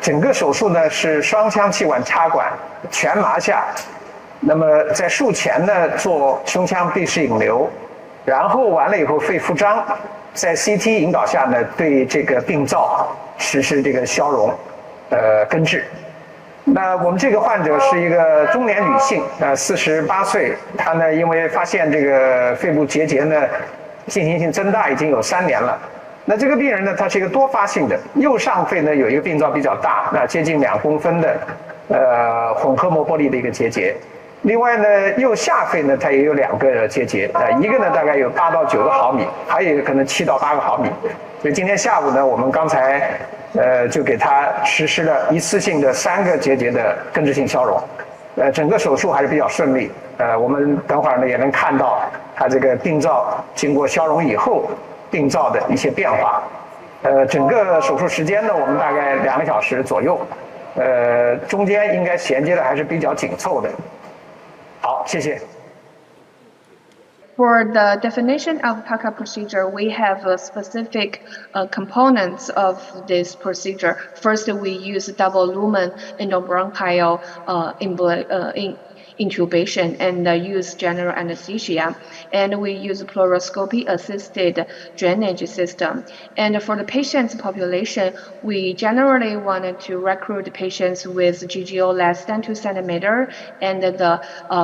整个手术呢是双腔气管插管全麻下，那么在术前呢做胸腔闭式引流，然后完了以后肺复张，在 CT 引导下呢对这个病灶实施这个消融，根治。那我们这个患者是一个中年女性，48岁，她呢因为发现这个肺部结节呢进行性增大已经有3年了。那这个病人呢，他是一个多发性的，右上肺呢有一个病灶比较大，那接近2公分的混合膜玻璃的一个结节。另外呢，右下肺呢它也有2个结节，一个呢大概有8到9个毫米，还有一个可能7到8个毫米。所以今天下午呢，我们刚才就给他实施了一次性的3个结节的根治性消融，整个手术还是比较顺利。我们等会儿呢也能看到他这个病灶经过消融以后。病灶的一些变化，整个手术时间呢，我们大概2个小时左右，中间应该衔接的还是比较紧凑的。好，谢谢。For the definition of TACA procedure, we have specific components of this procedure. First, we use double lumen endobronchial intubation and use general anesthesia, and we use pleuroscopy assisted drainage system. And for the patient's population, we generally wanted to recruit patients with GGO less than 2 centimeter, and the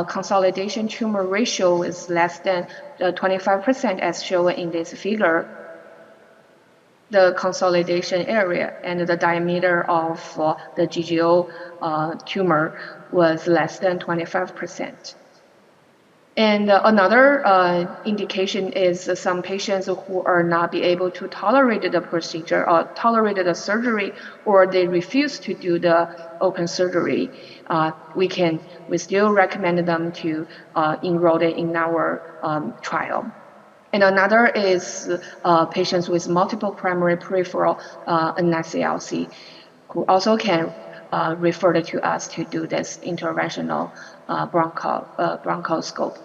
consolidation tumor ratio is less than 25% as shown in this figure. The consolidation area and the diameter of the GGO tumor was less than 25%. And another indication is some patients who are not be able to tolerate the procedure or tolerate the surgery, or they refuse to do the open surgery. We still recommend them to enroll in our trial. And another is patients with multiple primary peripheral NSCLC, who also can refer to us to do this interventional bronchoscope.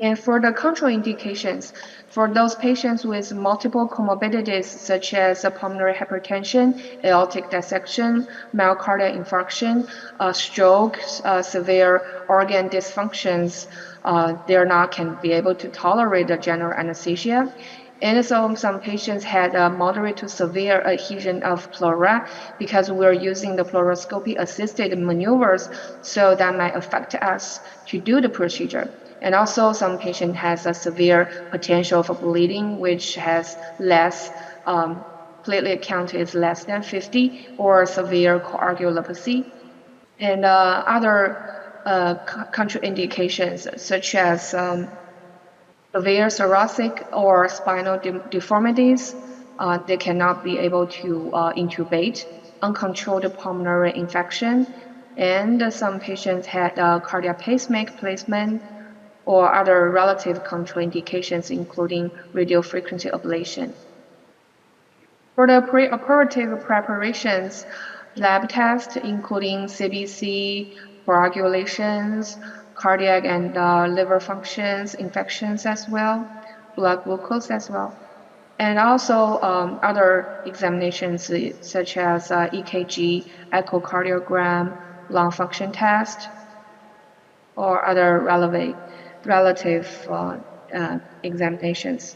And for the contraindications, for those patients with multiple comorbidities such as pulmonary hypertension, aortic dissection, myocardial infarction, stroke, severe organ dysfunctions, they can be able to tolerate the general anesthesia. And so some patients had a moderate to severe adhesion of pleura because we're using the pleuroscopy assisted maneuvers, so that might affect us to do the procedure. And also some patient has a severe potential for bleeding, which has less, platelet count is less than 50, or severe coagulopathy. And other contraindications such as severe thoracic or spinal deformities, they cannot be able to intubate, uncontrolled pulmonary infection, and some patients had cardiac pacemaker placement, or other relative contraindications, including radiofrequency ablation. For the preoperative preparations, lab tests including CBC, coagulations, cardiac and liver functions, infections as well, blood glucose as well. And also other examinations such as EKG, echocardiogram, lung function test, or other relative examinations.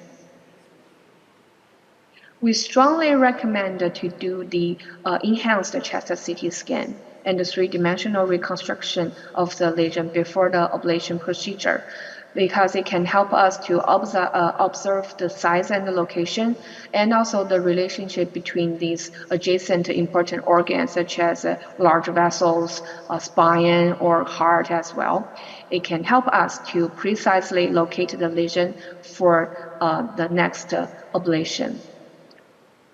We strongly recommend to do the enhanced chest CT scan and the 3-dimensional reconstruction of the lesion before the ablation procedure, because it can help us to observe the size and the location, and also the relationship between these adjacent important organs such as large vessels, spine, or heart as well. It can help us to precisely locate the lesion for the next ablation.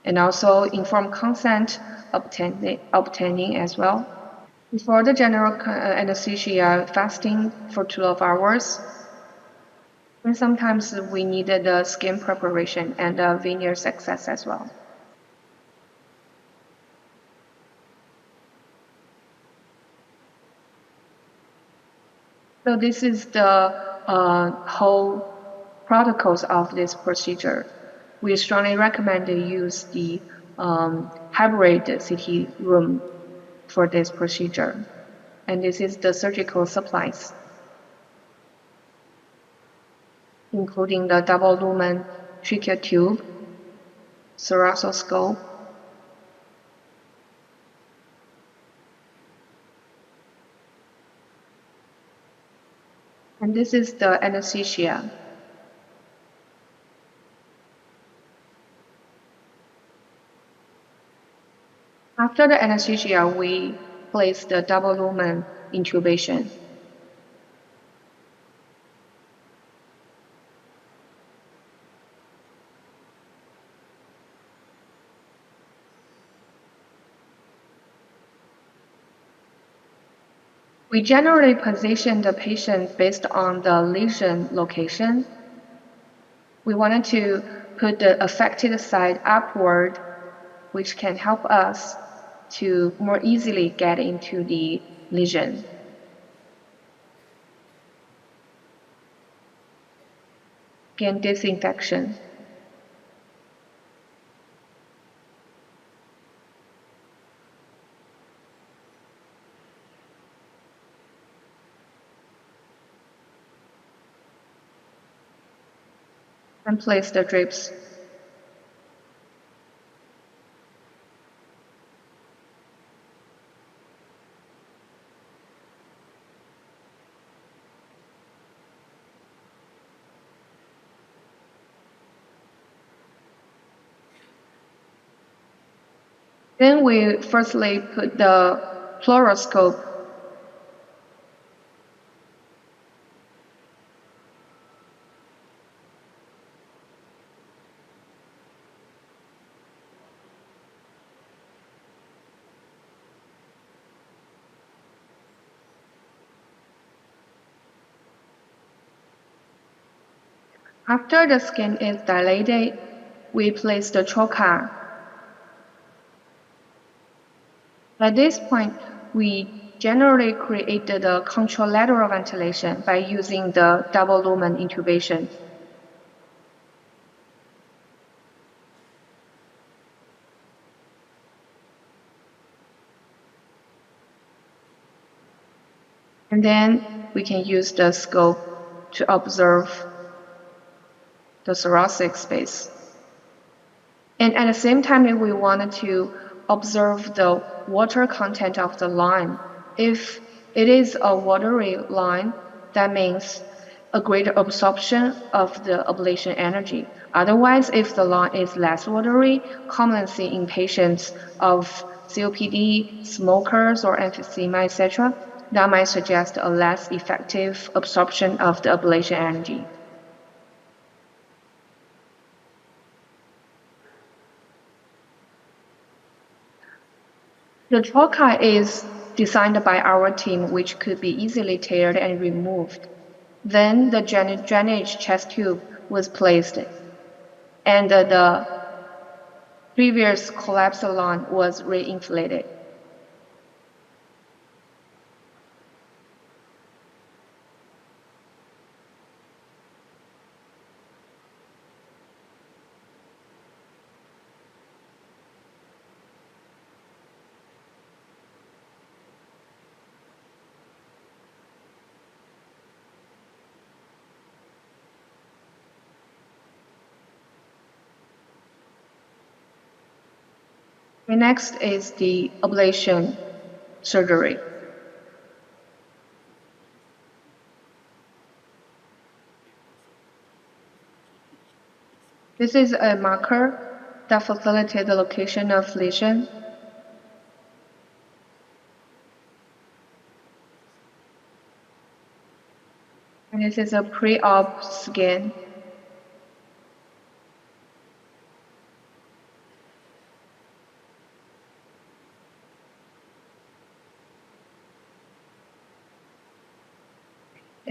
And also informed consent obtaining as well. Before the general anesthesia, fasting for 12 hours. And sometimes we needed the skin preparation and veneer access as well. So this is the whole protocols of this procedure. We strongly recommend to use the hybrid CT room for this procedure. And this is the surgical supplies, including the double lumen tracheal tube, thoracoscope, and this is the anesthesia. After the anesthesia, we place the double lumen intubation. We generally position the patient based on the lesion location. We wanted to put the affected side upward, which can help us to more easily get into the lesion. Again, disinfection. And place the drips. Then we firstly put the fluoroscope. After the skin is dilated, we place the trocar. At this point, we generally created the contralateral ventilation by using the double lumen intubation. And then we can use the scope to observe the thoracic space. And at the same time, if we wanted to observe the water content of the line, if it is a watery line, that means a greater absorption of the ablation energy. Otherwise, if the line is less watery, commonly seen in patients of COPD, smokers, or emphysema, etc., that might suggest a less effective absorption of the ablation energy. The trocar is designed by our team, which could be easily teared and removed. Then the drainage chest tube was placed, and the previous collapsed line was reinflated. The next is the ablation surgery. This is a marker that facilitates the location of lesion. And this is a pre-op scan.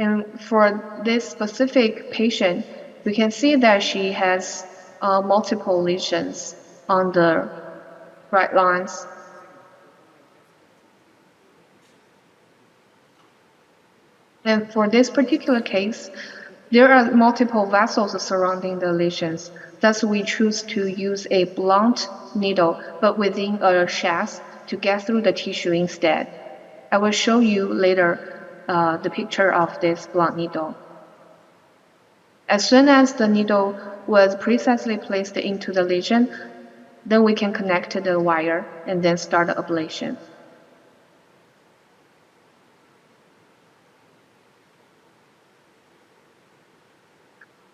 And for this specific patient, we can see that she has multiple lesions on the right lines. And for this particular case, there are multiple vessels surrounding the lesions. Thus, we choose to use a blunt needle, but within a shaft, to get through the tissue instead. I will show you later the picture of this blunt needle. As soon as the needle was precisely placed into the lesion, then we can connect the wire and then start the ablation.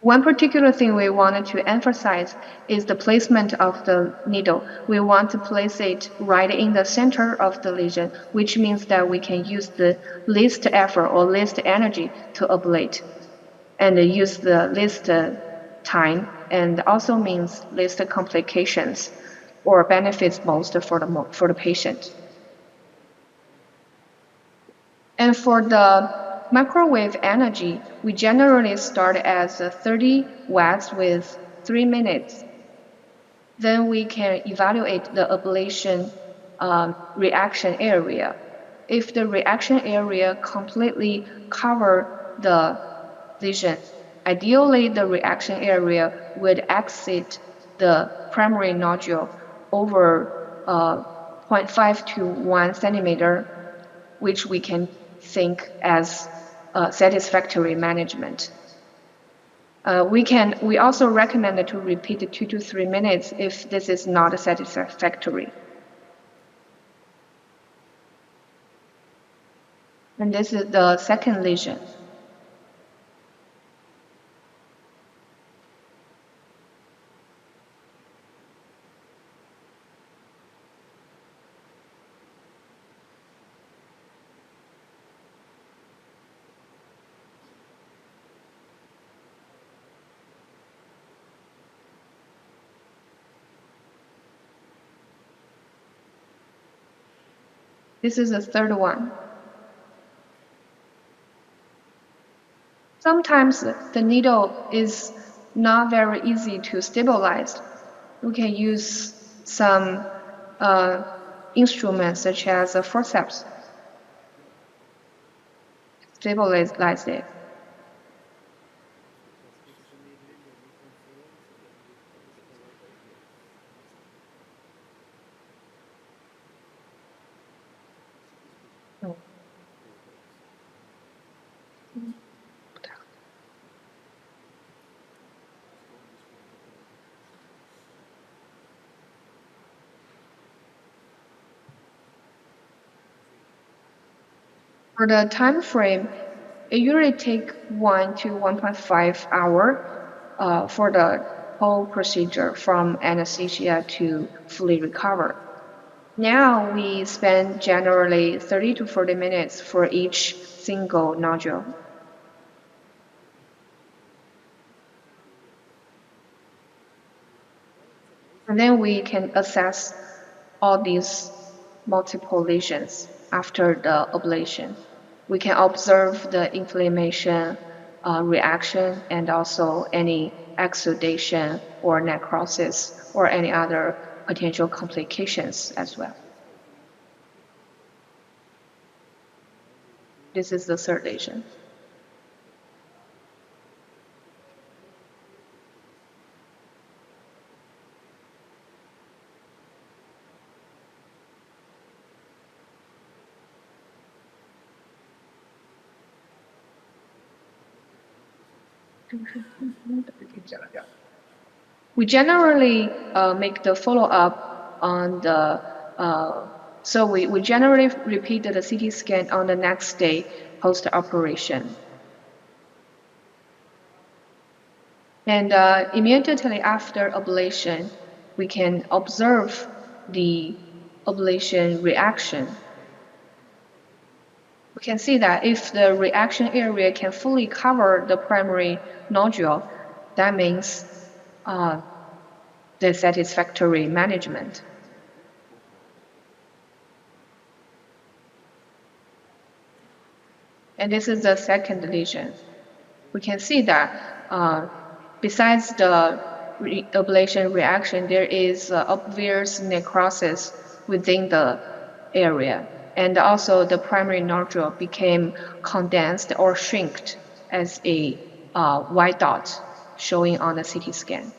One particular thing we wanted to emphasize is the placement of the needle. We want to place it right in the center of the lesion, which means that we can use the least effort or least energy to ablate, and use the least time, and also means least complications or benefits most for the patient. And for the microwave energy, we generally start as 30 watts with 3 minutes. Then we can evaluate the ablation reaction area. If the reaction area completely covers the lesion, ideally the reaction area would exit the primary nodule over 0.5 to 1 centimeter, which we can think as satisfactory management. We also recommend to repeat 2 to 3 minutes if this is not satisfactory. And this is the second lesion. This is the third one. Sometimes the needle is not very easy to stabilize. We can use some instruments such as a forceps to stabilize it. For the time frame, it usually takes 1 to 1.5 hours for the whole procedure from anesthesia to fully recover. Now we spend generally 30 to 40 minutes for each single nodule. And then we can assess all these multiple lesions after the ablation. We can observe the inflammation reaction and also any exudation or necrosis or any other potential complications as well. This is the third lesion. We generally make the follow-up on the, so we generally repeat the CT scan on the next day post-operation. And immediately after ablation, we can observe the ablation reaction. We can see that if the reaction area can fully cover the primary nodule, that means the satisfactory management. And this is the second lesion. We can see that besides the ablation reaction, there is obvious necrosis within the area. And also the primary nodule became condensed or shrinked as a white dot showing on the CT scan.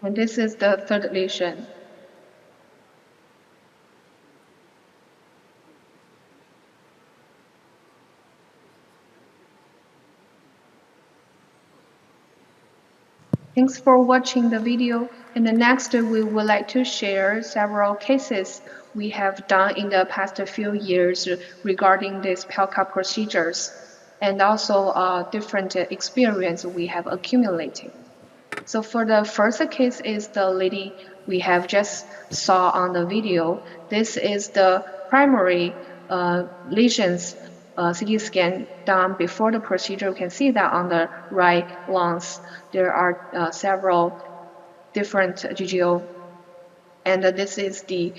And this is the third lesion. Thanks for watching the video. In the next, we would like to share several cases we have done in the past few years regarding these PELCA procedures, and also different experience we have accumulated. So for the first case is the lady we have just saw on the video. This is the primary lesions CT scan done before the procedure. You can see that on the right lungs there are several different GGO, and this is the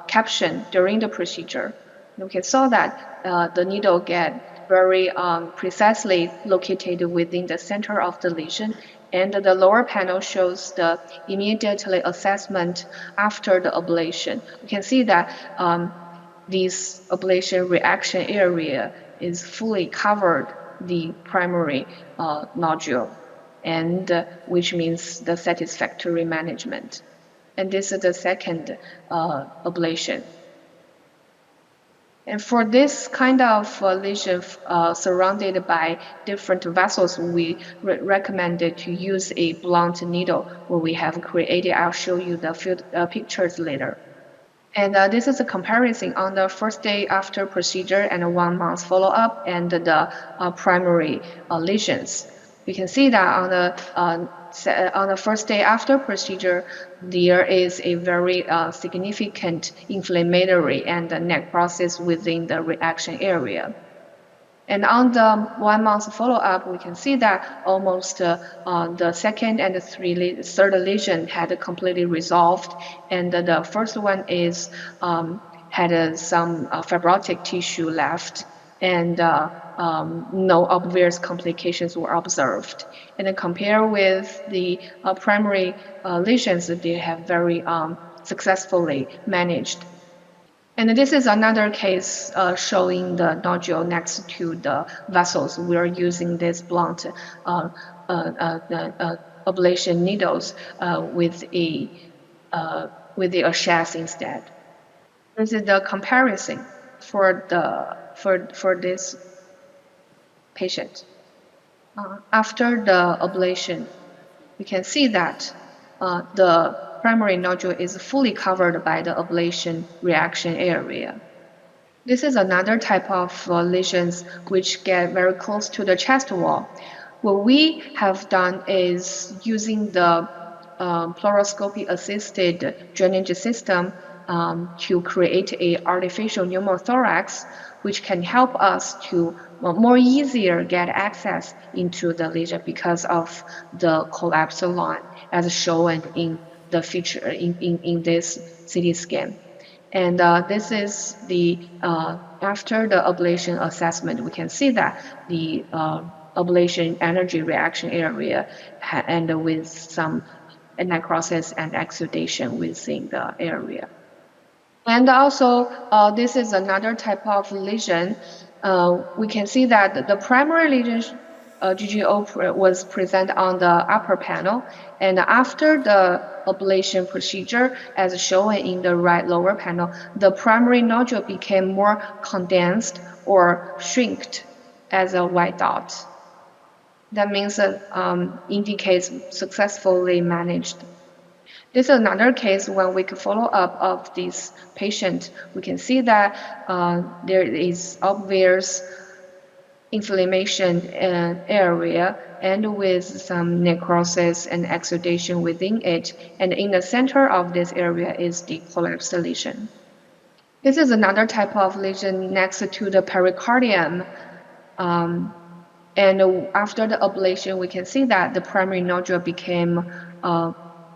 caption during the procedure. You can saw that the needle get very precisely located within the center of the lesion, and the lower panel shows the immediately assessment after the ablation. You can see that this ablation reaction area is fully covered the primary nodule, and which means the satisfactory management. And this is the second ablation. And for this kind of lesion surrounded by different vessels, we recommended to use a blunt needle where we have created. I'll show you the pictures later. And this is a comparison on the first day after procedure and 1 month follow-up and the primary lesions. We can see that on the first day after procedure, there is a very significant inflammatory and necrosis within the reaction area. And on the 1 month follow-up, we can see that almost the second and the third lesion had completely resolved, and the first one is had some fibrotic tissue left, and no obvious complications were observed. And then compare with the primary lesions, they have very successfully managed. And this is another case showing the nodule next to the vessels. We are using this blunt ablation needles with the chassis instead. This is the comparison for this patient. After the ablation, we can see that the primary nodule is fully covered by the ablation reaction area. This is another type of lesions which get very close to the chest wall. What we have done is using the Pleuroscopy assisted drainage system to create an artificial pneumothorax, which can help us to more easier get access into the lesion because of the collapsed line as shown in the feature in this CT scan. And this is the after the ablation assessment, we can see that the ablation energy reaction area and with some necrosis and exudation within the area. And also, this is another type of lesion. We can see that the primary lesion GGO was present on the upper panel, and after the ablation procedure, as shown in the right lower panel, the primary nodule became more condensed or shrinked as a white dot. That means indicates successfully managed. This is another case when we can follow up of this patient. We can see that there is obvious inflammation area and with some necrosis and exudation within it. And in the center of this area is the collapsed lesion. This is another type of lesion next to the pericardium. And after the ablation, we can see that the primary nodule became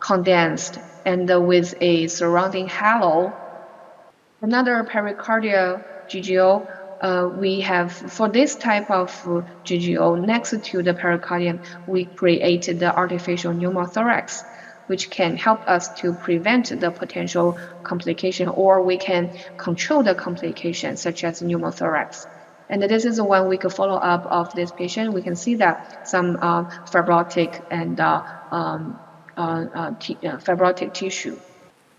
condensed and with a surrounding halo. Another pericardial GGO, we have, for this type of GGO next to the pericardium, we created the artificial pneumothorax, which can help us to prevent the potential complication, or we can control the complications such as pneumothorax. And this is 1 week follow-up of this patient. We can see that some fibrotic and fibrotic tissue.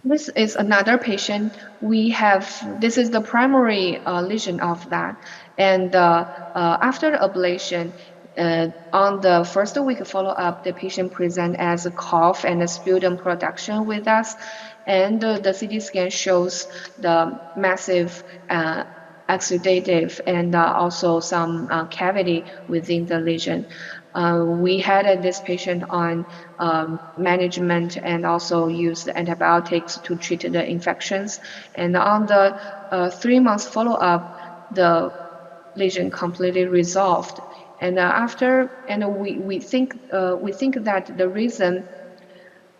This is another patient. This is the primary lesion of that. And after the ablation, on the first week follow-up, the patient present as a cough and a sputum production with us. And the CT scan shows the massive exudative and also some cavity within the lesion. We had this patient on management and also used antibiotics to treat the infections. And on the 3 months follow-up, the lesion completely resolved. And we think that the reason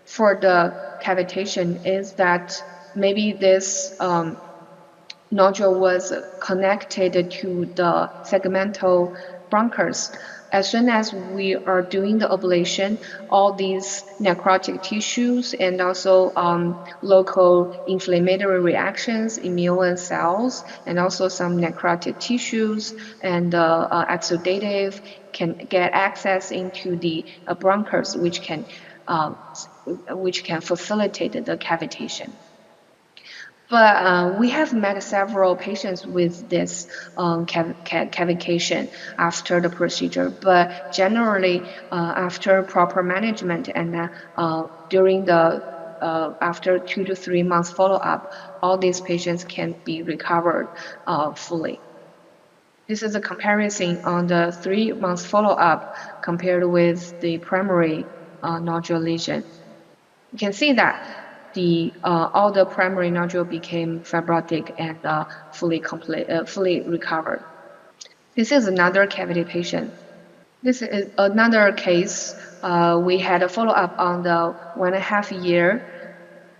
for the cavitation is that maybe this nodule was connected to the segmental bronchus. As soon as we are doing the ablation, all these necrotic tissues and also local inflammatory reactions, immune cells, and also some necrotic tissues and exudative can get access into the bronchus, which can facilitate the cavitation. But we have met several patients with this cavitation after the procedure. But generally, after proper management and during the after 2 to 3 months follow-up, all these patients can be recovered fully. This is a comparison on the 3 months follow-up compared with the primary nodule lesion. You can see that all the primary nodule became fibrotic and fully recovered. This is another cavity patient. This is another case. We had a follow-up on the 1.5 year.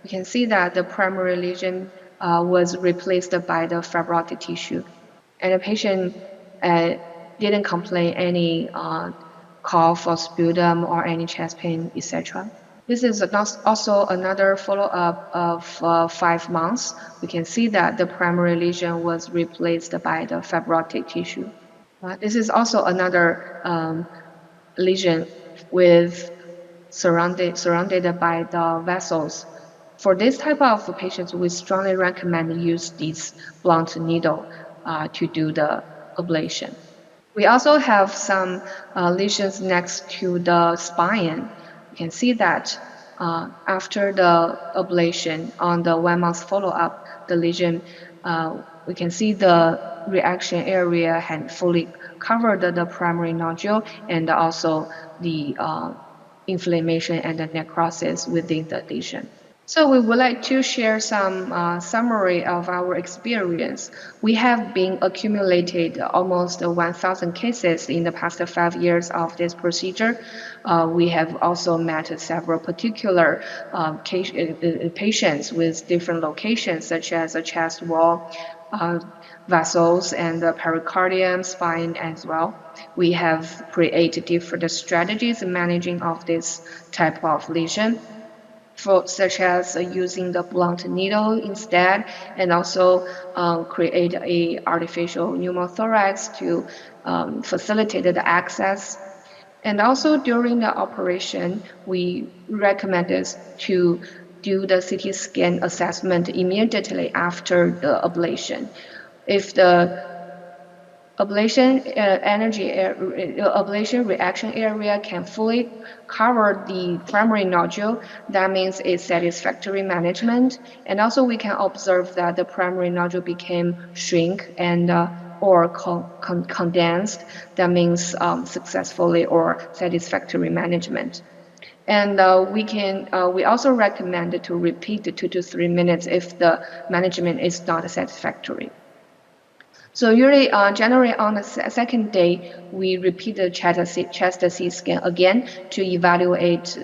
You can see that the primary lesion was replaced by the fibrotic tissue, and the patient didn't complain any cough or sputum or any chest pain, etc. This is also another follow-up of 5 months. We can see that the primary lesion was replaced by the fibrotic tissue. This is also another lesion with surrounded by the vessels. For this type of patients, we strongly recommend use this blunt needle to do the ablation. We also have some lesions next to the spine. You can see that after the ablation on the 1 month follow-up, the lesion, we can see the reaction area had fully covered the primary nodule and also the inflammation and the necrosis within the lesion. So we would like to share some summary of our experience. We have been accumulated almost 1,000 cases in the past 5 years of this procedure. We have also met several particular patients with different locations, such as a chest wall, vessels, and the pericardium, spine as well. We have created different strategies in managing of this type of lesion, such as using the blunt needle instead, and also create a artificial pneumothorax to facilitate the access. And also during the operation, we recommend us to do the CT scan assessment immediately after the ablation. If the ablation reaction area can fully cover the primary nodule, that means it's satisfactory management. And also we can observe that the primary nodule became shrink and or condensed. That means successfully or satisfactory management. And we also recommend to repeat the 2 to 3 minutes if the management is not satisfactory. So usually, generally on the second day, we repeat the chest CT scan again to evaluate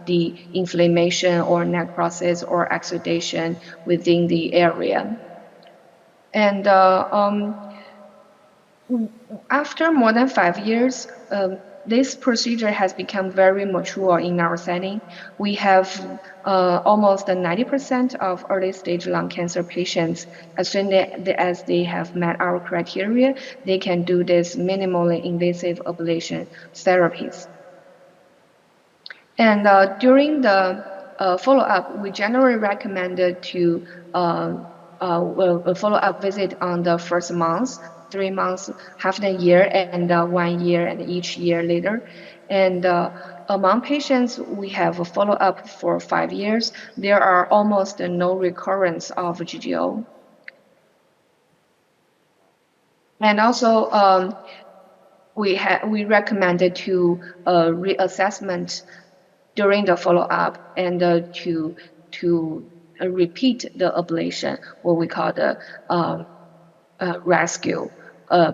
the inflammation or necrosis or exudation within the area. And after more than 5 years, this procedure has become very mature in our setting. We have almost 90% of early-stage lung cancer patients, as soon as they have met our criteria, they can do this minimally invasive ablation therapies. And during the follow-up, we generally recommended to a follow-up visit on the first month, 3 months, half a year, and 1 year, and each year later. And among patients, we have a follow-up for 5 years. There are almost no recurrence of GGO. And also, we recommended to reassessment during the follow-up and to repeat the ablation, what we call the rescue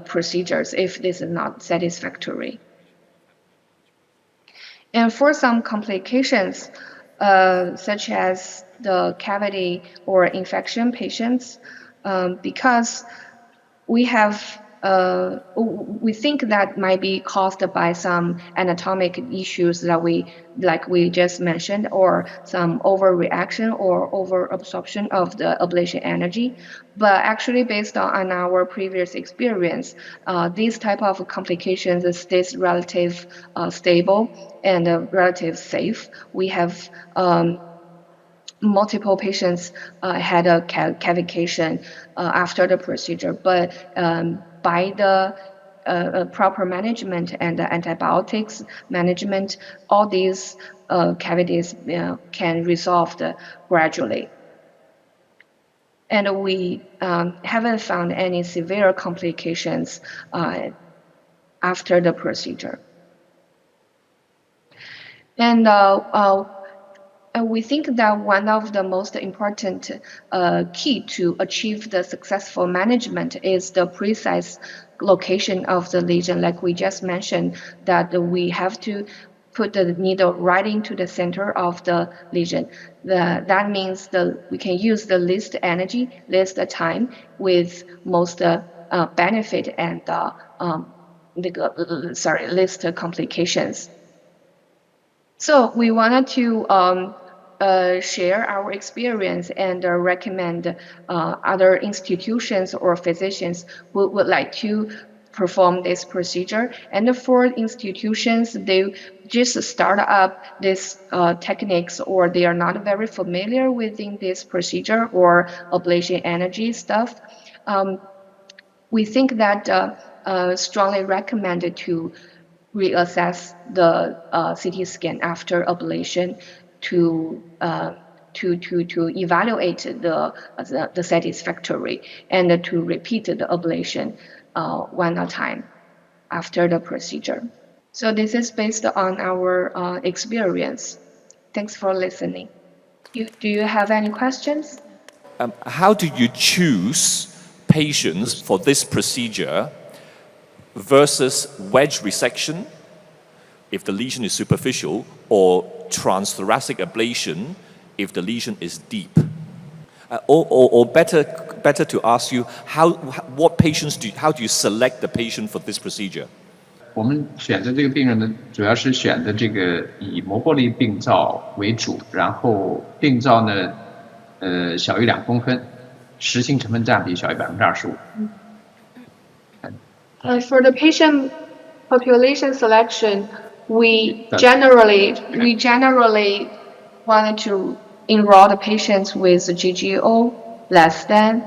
procedures, if this is not satisfactory. And for some complications, such as the cavity or infection patients, because we think that might be caused by some anatomic issues that we just mentioned, or some overreaction or overabsorption of the ablation energy. But actually, based on our previous experience, these type of complications stays relative stable and relative safe. We have multiple patients had a cavitation after the procedure, but by the proper management and the antibiotics management, all these cavities can resolve gradually. And we haven't found any severe complications after the procedure. And we think that one of the most important key to achieve the successful management is the precise location of the lesion. Like we just mentioned, that we have to put the needle right into the center of the lesion. That means we can use the least energy, least time, with most benefit and least complications. So we wanted to share our experience and recommend other institutions or physicians who would like to perform this procedure. And for institutions, they just start up these techniques, or they are not very familiar within this procedure or ablation energy stuff. We think that strongly recommended to reassess the CT scan after ablation to evaluate the satisfactory, and to repeat the ablation one at a time after the procedure. So this is based on our experience. Thanks for listening. Do you have any questions? How do you choose patients for this procedure versus wedge resection if the lesion is superficial, or transthoracic ablation if the lesion is deep? Or better to ask you, how do you select the patient for this procedure? 我们选择这个病人呢，主要是选择这个以磨玻璃病灶为主，然后病灶呢，小于2公分，实心成分占比小于25%。For the patient population selection, we generally wanted to enroll the patients with GGO less than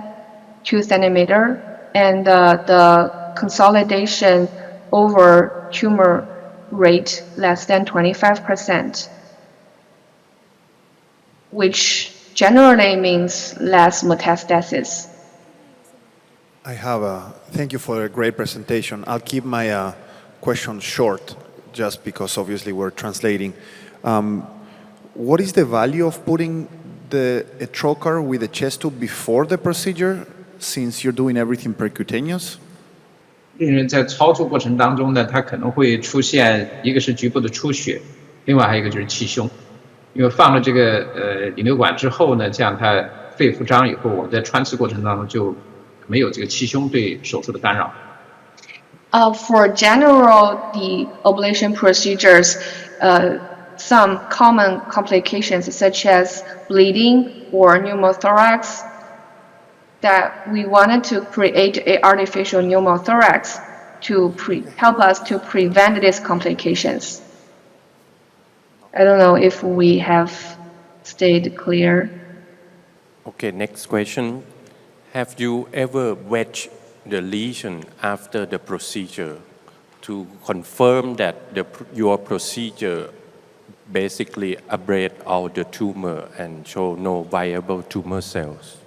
2 centimeter, and the consolidation over tumor rate less than 25%, which generally means less metastasis. Thank you for a great presentation. I'll keep my question short, just because obviously we're translating. What is the value of putting a trocar with a chest tube before the procedure, since you're doing everything percutaneous? 病人在操作过程当中呢，他可能会出现一个是局部的出血，另外还有一个就是气胸。因为放了这个引流管之后呢，这样它肺复张以后，我们在穿刺过程当中就没有这个气胸对手术的干扰。For general the ablation procedures, some common complications such as bleeding or pneumothorax, that we wanted to create an artificial pneumothorax to help us to prevent these complications. I don't know if we have stayed clear. Okay, next question. Have you ever wedged the lesion after the procedure to confirm that your procedure basically abrade all the tumor and show no viable tumor cells?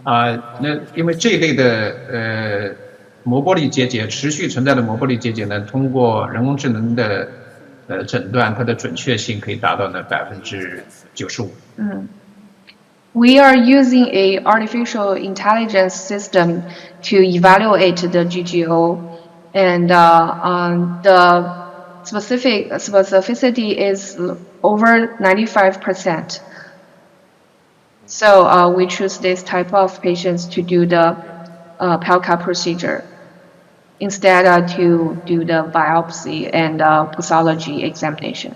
那因为这一类的膜玻璃结节持续存在的膜玻璃结节呢，通过人工智能的诊断，它的准确性可以达到呢95%。We are using a artificial intelligence system to evaluate the GGO, and the specificity is over 95%. So we choose this type of patients to do the PALCA procedure instead to do the biopsy and pathology examination.